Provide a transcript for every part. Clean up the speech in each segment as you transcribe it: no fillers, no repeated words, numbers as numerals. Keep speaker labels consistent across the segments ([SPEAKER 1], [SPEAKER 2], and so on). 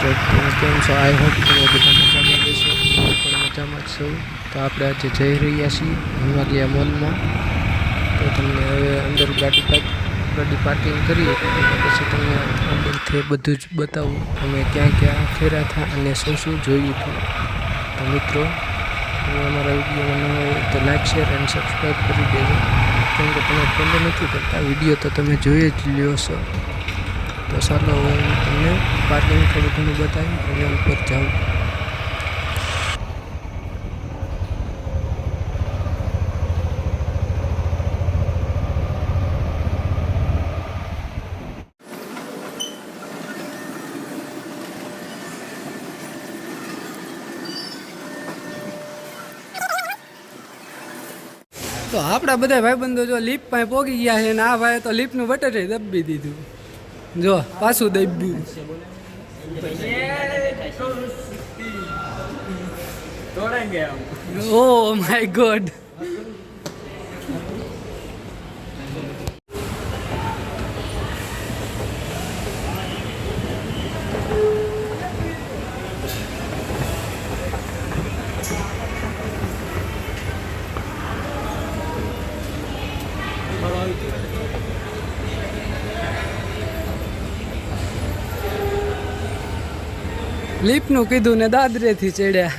[SPEAKER 1] મિત્રો તમે કેમ છો? આઈ હોપ તમે બધા મજામાં જશો. હું પણ મજામાં જ છું. તો આપણે આજે જઈ રહ્યા છીએ હિમાલય મોલમાં. તો તમને હવે અંદર ગાડી પાર્કિંગ કરી અને પછી તમને અંદરથી બધું જ બતાવું અમે ક્યાં ક્યાં ફેર્યા હતા અને શું જોયું હતું. તો મિત્રો તમે અમારા વિડીયોમાં ન હોય તો લાઈક શેર અને સબસ્ક્રાઈબ કરી દેજો, કેમ કે તમે ફોલો નથી કરતા. વિડીયો તો તમે જોઈ જ લ્યો છો. તો ચાલો હવે હું તમને પાર્કિંગ થોડું ઘણું બતાવી અને ઉપર જાઉં. તો આપણા બધા ભાઈબંધો જો લિફ્ટ પાસે પોગી ગયા છે અને આ ભાઈ તો લિફ્ટનું બટન દબી દીધું. જો પાછું દબ્યું. Oh my God. લિફ્ટનું કીધું ને દાદરેથી ચડ્યા.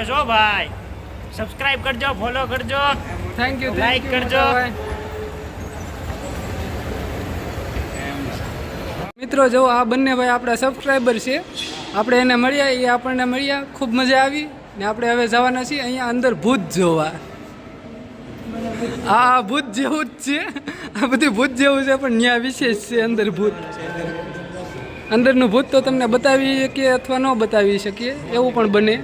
[SPEAKER 2] જો ભાઈ સબસ્ક્રાઇબ કરજો, ફોલો કરજો,
[SPEAKER 1] થેન્ક યુ,
[SPEAKER 2] લાઈક કરજો.
[SPEAKER 1] મિત્રો જો આ બંને ભાઈ આપણા સબસ્ક્રાઈબર છે. આપણે એને મળ્યા, એ આપણને મળ્યા, ખૂબ મજા આવી ને આપણે હવે જવાના છીએ અહીંયા અંદર ભૂત જોવા. આ ભૂત જેવું જ છે, આ બધું ભૂત જેવું છે પણ ત્યાં વિશેષ છે અંદર ભૂત. અંદરનું ભૂત તો તમને બતાવી શકીએ અથવા ન બતાવી શકીએ એવું પણ બને.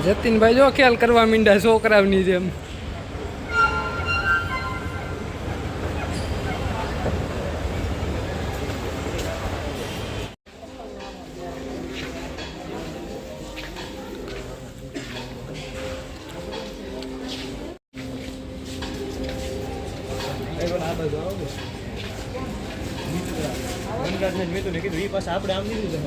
[SPEAKER 1] જતીનભાઈ જો ખ્યાલ કરવા માંડ્યા છોકરાઓની જેમ.
[SPEAKER 2] આપણે આમ લીધું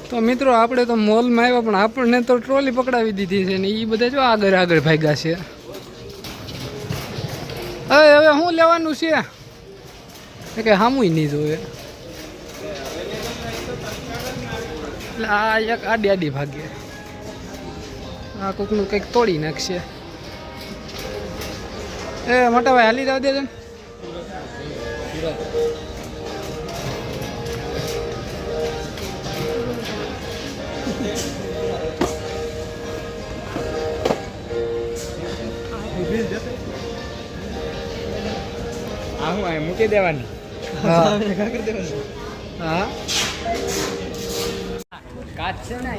[SPEAKER 1] તો મિત્રો આપણે તો મોલમાં આવ્યા પણ આપણને તો ટ્રોલી પકડાવી દીધી છે ને એ બધા જો આગળ આગળ ભાગ્યા છે. હવે શું લેવાનું છે કે સામુય નહીં જોવે એટલે આ એક આડી આડી ભાગે આ કોકનું કંઈક તોડી નાખશે. એ મોટા ભાઈ હાલી જવા દેજો ને.
[SPEAKER 2] મૂકી દેવાની.
[SPEAKER 1] હા હા
[SPEAKER 2] કાચ છે ને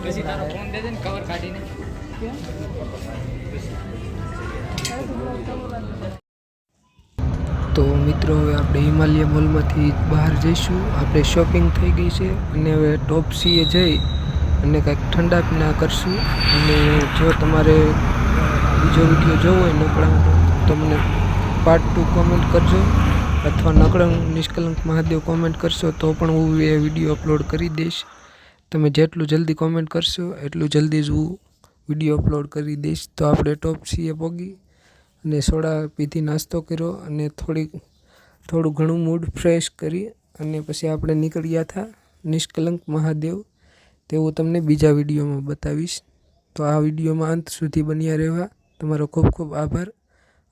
[SPEAKER 2] પછી તારો ફોન દે દે ને કવર કાઢીને.
[SPEAKER 1] તો મિત્રો હવે આપણે હિમાલય મોલમાંથી બહાર જઈશું. આપણે શોપિંગ થઈ ગઈ છે અને હવે ટોપસીએ જઈ અને કંઈક ઠંડા પીણા કરશું. અને જો તમારે બીજો વિડીયો જોવો હોય નકળંક તો મને પાર્ટ 2 કોમેન્ટ કરજો અથવા નકળંક નિષ્કલંક મહાદેવ કોમેન્ટ કરશો તો પણ હું એ વિડીયો અપલોડ કરી દઈશ. તમે જેટલું જલ્દી કોમેન્ટ કરશો એટલું જલ્દી જ હું વિડીયો અપલોડ કરી દઈશ. તો આપણે ટોપસીએ પહોંચી અને સોડા પીધી, નાસ્તો કર્યો અને થોડું ઘણું મૂડ ફ્રેશ કરી અને પછી આપણે નીકળ્યા હતા નિષ્કલંક મહાદેવ. તેવું તમને બીજા વિડીયોમાં બતાવીશ. તો આ વિડીયોમાં અંત સુધી બન્યા રહેવા તમારો ખૂબ ખૂબ આભાર.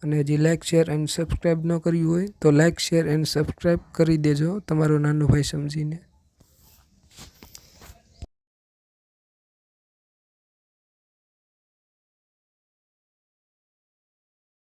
[SPEAKER 1] અને હજી લાઇક શેર એન્ડ સબસ્ક્રાઈબ ન કર્યું હોય તો લાઇક શેર એન્ડ સબસ્ક્રાઈબ કરી દેજો તમારો નાનો ભાઈ સમજીને.